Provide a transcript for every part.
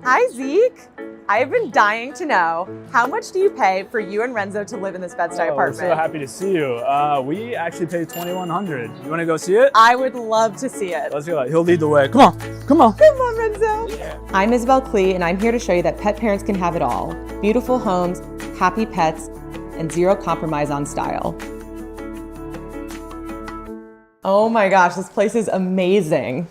Hi, Zeke. I've been dying to know, how much do you pay for you and Renzo to live in this Bed-Stuy apartment? We're so happy to see you. We actually paid $2,100. You want to go see it? I would love to see it. Let's go. He'll lead the way. Come on. Come on. Come on, Renzo. Yeah. I'm Isabel Klee, and I'm here to show you that pet parents can have it all. Beautiful homes, happy pets, and zero compromise on style. Oh my gosh, this place is amazing.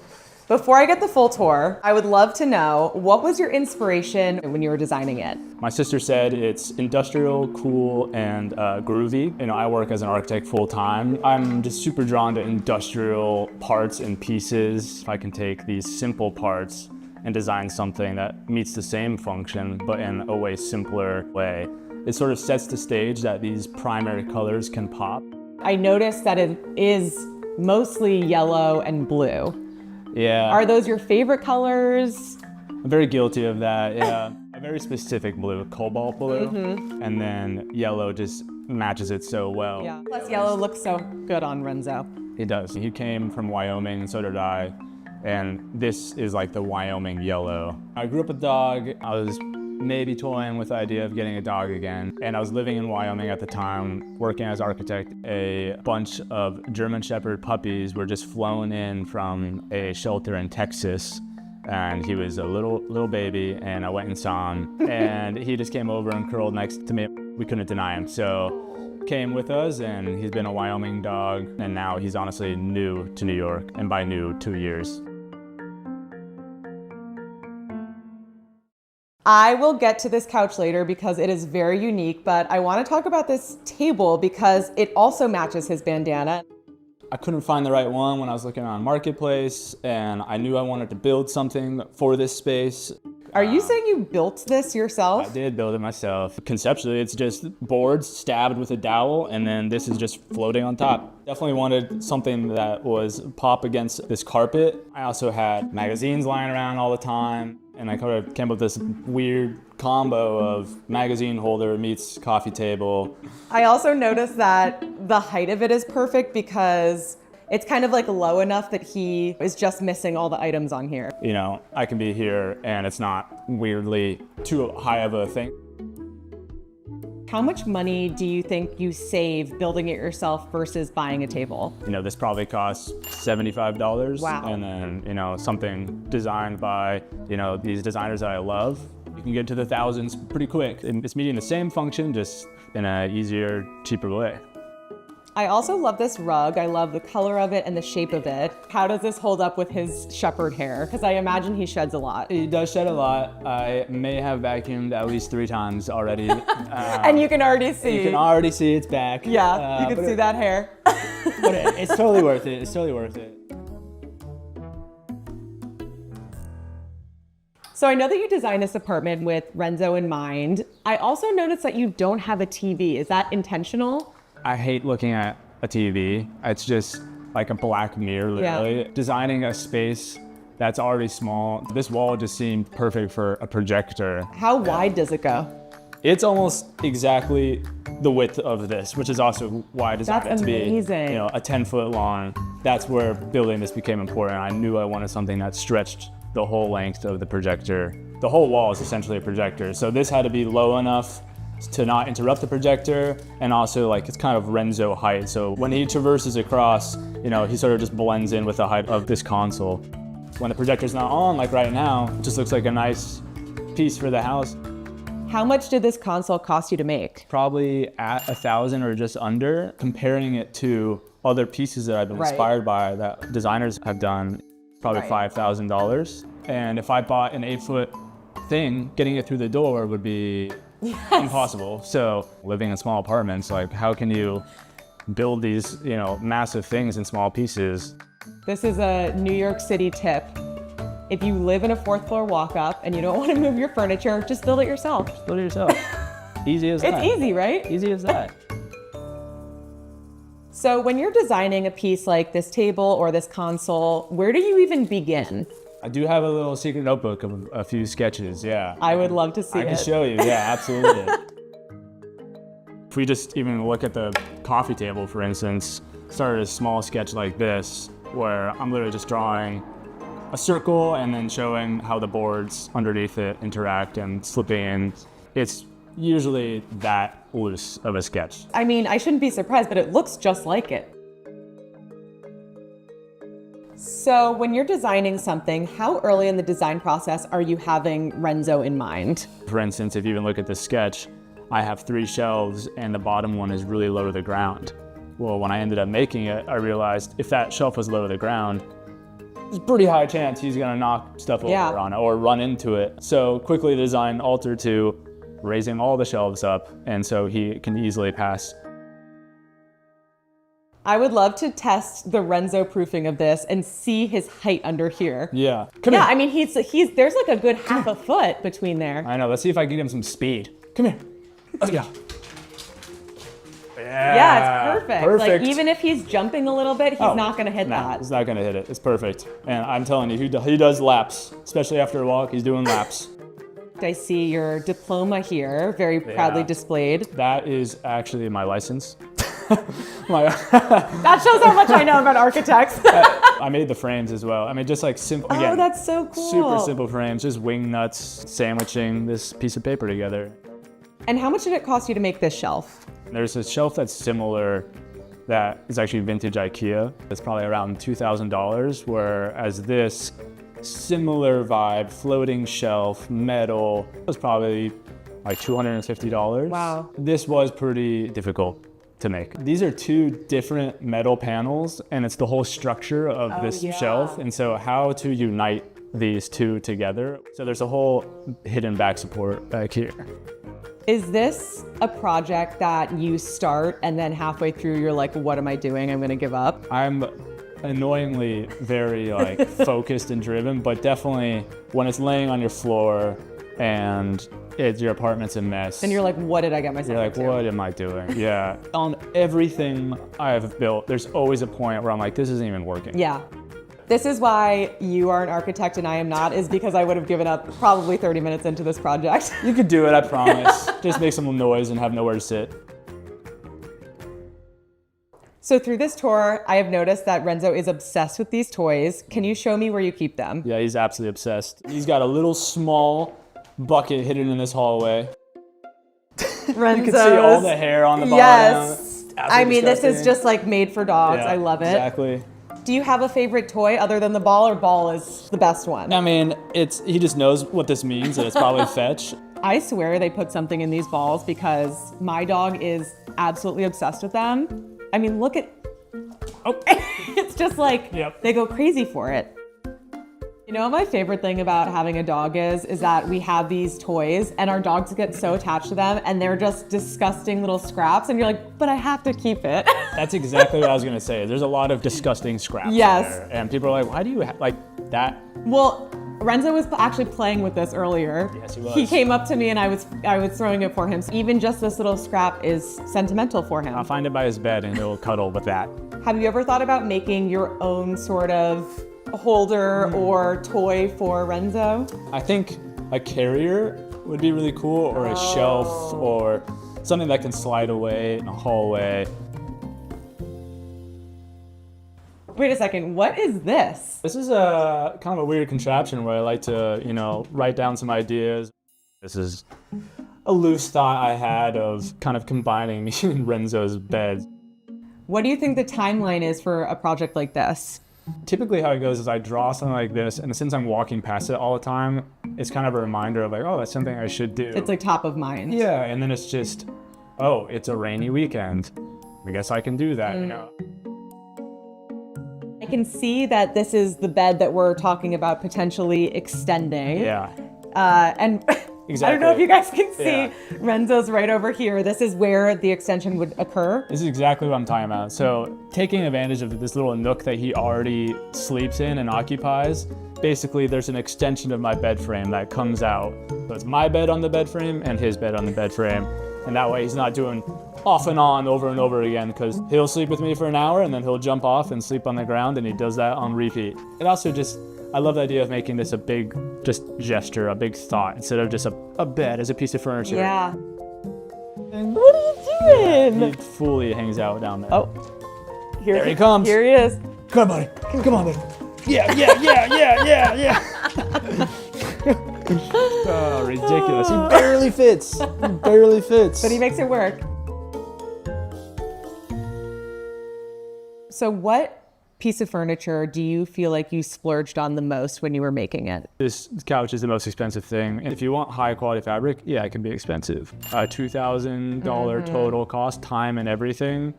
Before I get the full tour, I would love to know, what was your inspiration when you were designing it? My sister said it's industrial, cool, and groovy. You know, I work as an architect full time. I'm just super drawn to industrial parts and pieces. If I can take these simple parts and design something that meets the same function, but in a way simpler way, it sort of sets the stage that these primary colors can pop. I noticed that it is mostly yellow and blue. Yeah. Are those your favorite colors? I'm very guilty of that, yeah. A very specific blue, cobalt blue, and then yellow just matches it so well. Yeah. Plus yellow looks so good on Renzo. He does. He came from Wyoming, and so did I, and this is like the Wyoming yellow. I grew up with a dog. I was maybe toying with the idea of getting a dog again. And I was living in Wyoming at the time, working as architect. A bunch of German Shepherd puppies were just flown in from a shelter in Texas. And he was a little baby, and I went and saw him. And he just came over and curled next to me. We couldn't deny him. So came with us, and he's been a Wyoming dog. And now he's honestly new to New York. And by new, 2 years. I will get to this couch later because it is very unique, but I want to talk about this table because it also matches his bandana. I couldn't find the right one when I was looking on Marketplace, and I knew I wanted to build something for this space. Are you saying you built this yourself? I did build it myself. Conceptually, it's just boards stabbed with a dowel, and then this is just floating on top. Definitely wanted something that was pop against this carpet. I also had magazines lying around all the time, and I kind of came up with this weird combo of magazine holder meets coffee table. I also noticed that the height of it is perfect because it's kind of like low enough that he is just missing all the items on here. You know, I can be here and it's not weirdly too high of a thing. How much money do you think you save building it yourself versus buying a table? You know, this probably costs $75. Wow. And then, you know, something designed by, you know, these designers that I love, you can get to the thousands pretty quick. And it's meeting the same function, just in a easier, cheaper way. I also love this rug. I love the color of it and the shape of it. How does this hold up with his shepherd hair? Because I imagine he sheds a lot. He does shed a lot. I may have vacuumed at least 3 times already. And you can already see. You can already see it's back. Yeah, you can see that hair. But it's totally worth it. It's totally worth it. So I know that you designed this apartment with Renzo in mind. I also noticed that you don't have a TV. Is that intentional? I hate looking at a TV. It's just like a black mirror, literally. Yeah. Designing a space that's already small. This wall just seemed perfect for a projector. How wide does it go? It's almost exactly the width of this, which is also why I designed it to be, you know, a 10-foot long. That's where building this became important. I knew I wanted something that stretched the whole length of the projector. The whole wall is essentially a projector. So this had to be low enough to not interrupt the projector, and also like it's kind of Renzo height. So when he traverses across, you know, he sort of just blends in with the height of this console. When the projector's not on, like right now, it just looks like a nice piece for the house. How much did this console cost you to make? Probably at 1,000 or just under. Comparing it to other pieces that I've been inspired by that designers have done, probably $5,000. And if I bought an 8-foot thing, getting it through the door would be impossible. So living in small apartments, like how can you build these, you know, massive things in small pieces? This is a New York City tip. If you live in a 4th floor walk-up and you don't want to move your furniture, just build it yourself. Just build it yourself. Easy as that. It's easy, right? Easy as that. So when you're designing a piece like this table or this console, where do you even begin? I do have a little secret notebook of a few sketches, yeah. I would love to see it. I can show you, yeah, absolutely. If we just even look at the coffee table, for instance, started a small sketch like this, where I'm literally just drawing a circle and then showing how the boards underneath it interact and slipping in. It's usually that loose of a sketch. I mean, I shouldn't be surprised, but it looks just like it. So when you're designing something, how early in the design process are you having Renzo in mind? For instance, if you even look at this sketch, I have 3 shelves and the bottom one is really low to the ground. Well, when I ended up making it, I realized if that shelf was low to the ground, there's a pretty high chance he's gonna knock stuff over on it or run into it. So quickly the design altered to raising all the shelves up, and so he can easily pass. I would love to test the Renzo proofing of this and see his height under here. Yeah. Come here. I mean, he's there's like a good half a foot between there. I know, let's see if I can get him some speed. Come here. Let's go. Yeah, it's perfect. Perfect. Like even if he's jumping a little bit, he's not gonna hit that. He's not gonna hit it. It's perfect. And I'm telling you, he does laps, especially after a walk. He's doing laps. I see your diploma here, very proudly displayed. That is actually my license. That shows how much I know about architects. I made the frames as well. I mean, just like simple. Again, that's so cool. Super simple frames, just wing nuts sandwiching this piece of paper together. And how much did it cost you to make this shelf? There's a shelf that's similar that is actually vintage IKEA. It's probably around $2,000, whereas this similar vibe, floating shelf, metal, was probably like $250. Wow. This was pretty difficult to make. These are 2 different metal panels, and it's the whole structure of this shelf, and so how to unite these 2 together. So there's a whole hidden back support back here. Is this a project that you start and then halfway through you're like, what am I doing? I'm gonna give up? I'm annoyingly very like focused and driven, but definitely when it's laying on your floor and your apartment's a mess. And you're like, what did I get myself You're like, into? what am I doing? Yeah. On everything I have built, there's always a point where I'm like, this isn't even working. Yeah. This is why you are an architect and I am not, is because I would have given up probably 30 minutes into this project. You could do it, I promise. Just make some noise and have nowhere to sit. So through this tour, I have noticed that Renzo is obsessed with these toys. Can you show me where you keep them? Yeah, he's absolutely obsessed. He's got a little small bucket hidden in this hallway. Renzo's. You can see all the hair on the bottom. Yes. I mean, disgusting. this is just like made for dogs. Yeah, I love it. Exactly. Do you have a favorite toy other than the ball, or ball is the best one? I mean, he just knows what this means, and it's probably fetch. I swear they put something in these balls because my dog is absolutely obsessed with them. I mean, look at, it's just like, they go crazy for it. You know what my favorite thing about having a dog is that we have these toys and our dogs get so attached to them and they're just disgusting little scraps and you're like, but I have to keep it. That's exactly what I was gonna say. There's a lot of disgusting scraps Yes. there. And people are like, why do you like that? Well, Renzo was actually playing with this earlier. Yes, he was. He came up to me and I was throwing it for him. So even just this little scrap is sentimental for him. I'll find it by his bed and he'll cuddle with that. Have you ever thought about making your own sort of holder or toy for Renzo? I think a carrier would be really cool, or a shelf, or something that can slide away in a hallway. Wait a second, what is this? This is a kind of a weird contraption where I like to, write down some ideas. This is a loose thought I had of kind of combining me and Renzo's bed. What do you think the timeline is for a project like this? Typically how it goes is I draw something like this, and since I'm walking past it all the time, it's kind of a reminder of like, oh, that's something I should do. It's like top of mind. Yeah, and then it's just, oh, it's a rainy weekend. I guess I can do that, I can see that this is the bed that we're talking about potentially extending. Yeah. And Exactly. I don't know if you guys can see, Renzo's right over here. This is where the extension would occur. This is exactly what I'm talking about. So taking advantage of this little nook that he already sleeps in and occupies, basically there's an extension of my bed frame that comes out. So it's my bed on the bed frame and his bed on the bed frame. And that way he's not doing off and on over and over again, because he'll sleep with me for an hour and then he'll jump off and sleep on the ground, and he does that on repeat. It also just, I love the idea of making this a big just gesture, a big thought, instead of just a bed as a piece of furniture. Yeah. What are you doing? He fully hangs out down there. Oh, There he comes. Here he is. Come on, buddy. Come on, buddy. Yeah. Oh, ridiculous. He barely fits. But he makes it work. So what piece of furniture do you feel like you splurged on the most when you were making it? This couch is the most expensive thing. And if you want high quality fabric, yeah, it can be expensive. $2,000 total cost, time and everything.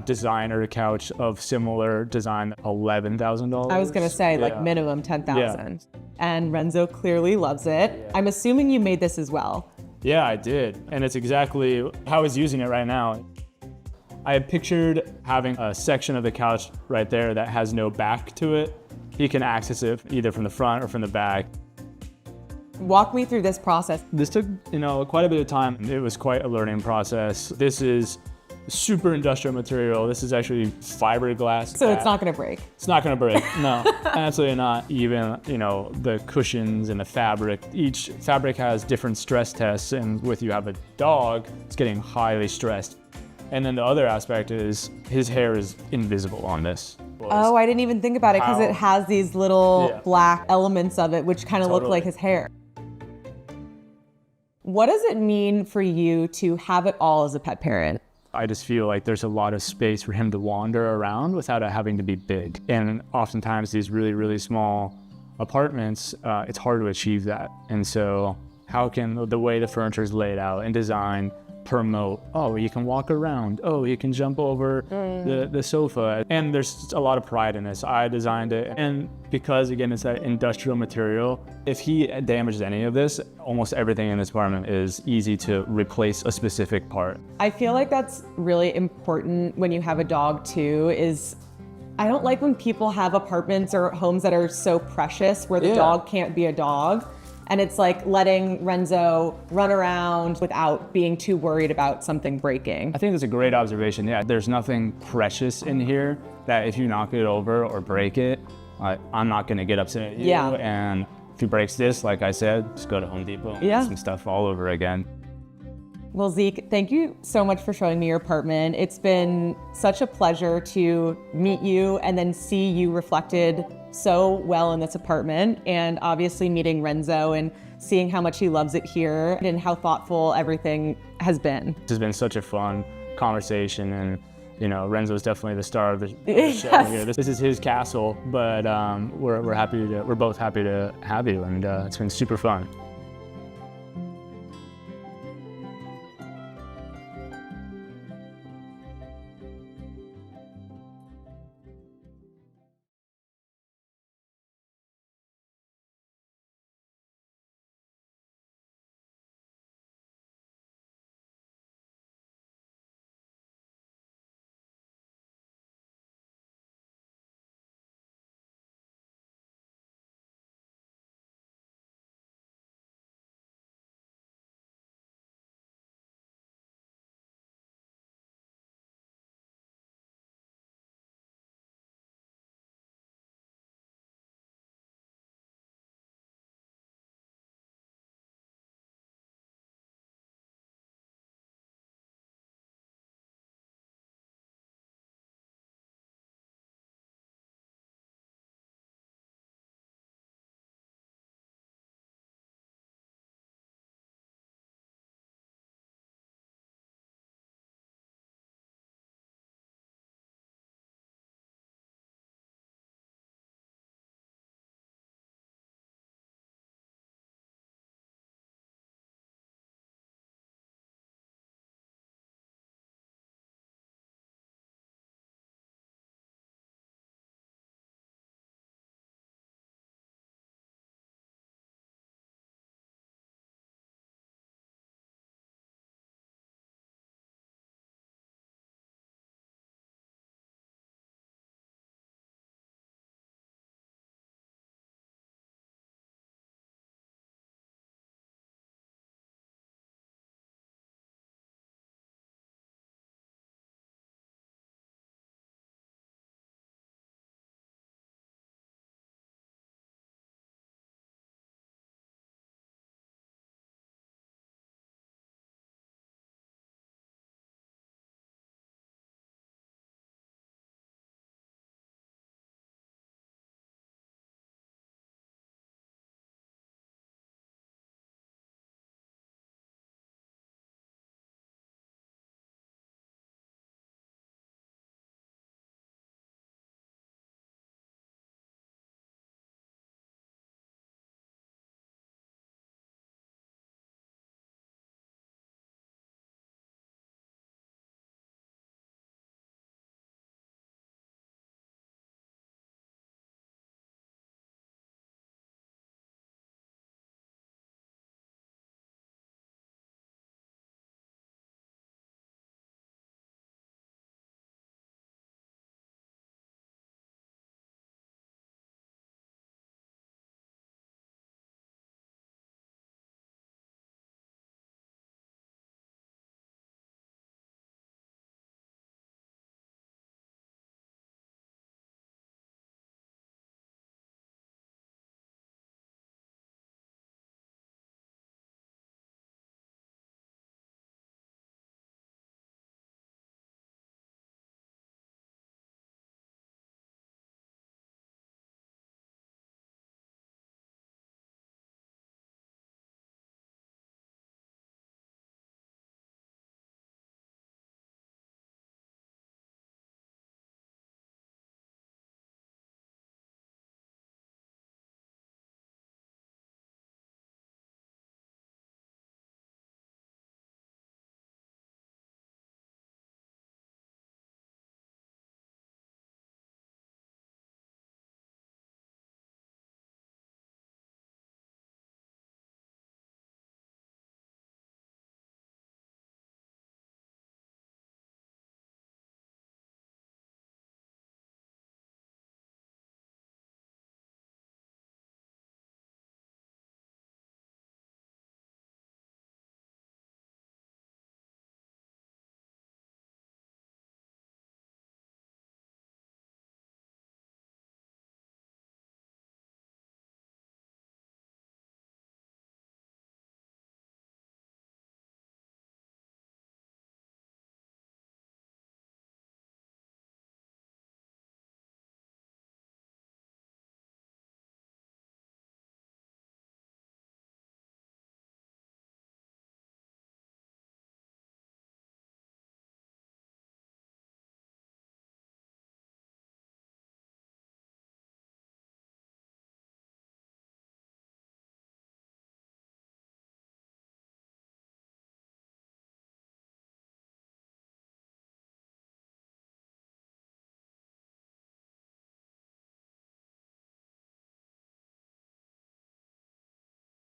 Designer couch of similar design, $11,000. I was gonna say like minimum 10,000. Yeah. And Renzo clearly loves it. Yeah. I'm assuming you made this as well. Yeah, I did. And it's exactly how he's using it right now. I had pictured having a section of the couch right there that has no back to it. He can access it either from the front or from the back. Walk me through this process. This took, quite a bit of time. It was quite a learning process. This is super industrial material. This is actually fiberglass. So it's not gonna break? It's not gonna break, no, absolutely not. Even, the cushions and the fabric, each fabric has different stress tests, and with you have a dog, it's getting highly stressed. And then the other aspect is his hair is invisible on this. Oh, I didn't even think about it because it has these little black elements of it, which kind of look like his hair. What does it mean for you to have it all as a pet parent? I just feel like there's a lot of space for him to wander around without it having to be big. And oftentimes these really, really small apartments, it's hard to achieve that. And so how can the way the furniture is laid out and designed promote, you can walk around, you can jump over the sofa. And there's a lot of pride in this. I designed it, and because again it's that industrial material, if he damages any of this, almost everything in this apartment is easy to replace a specific part. I feel like that's really important when you have a dog too, is I don't like when people have apartments or homes that are so precious where the dog can't be a dog. And it's like letting Renzo run around without being too worried about something breaking. I think that's a great observation. Yeah, there's nothing precious in here that if you knock it over or break it, I'm not gonna get upset at you. Yeah. And if he breaks this, like I said, just go to Home Depot and get some stuff all over again. Well, Zeke, thank you so much for showing me your apartment. It's been such a pleasure to meet you and then see you reflected so well in this apartment, and obviously meeting Renzo and seeing how much he loves it here and how thoughtful everything has been. This has been such a fun conversation, and Renzo's definitely the star of the show here. This is his castle, but we're both happy to have you, and it's been super fun.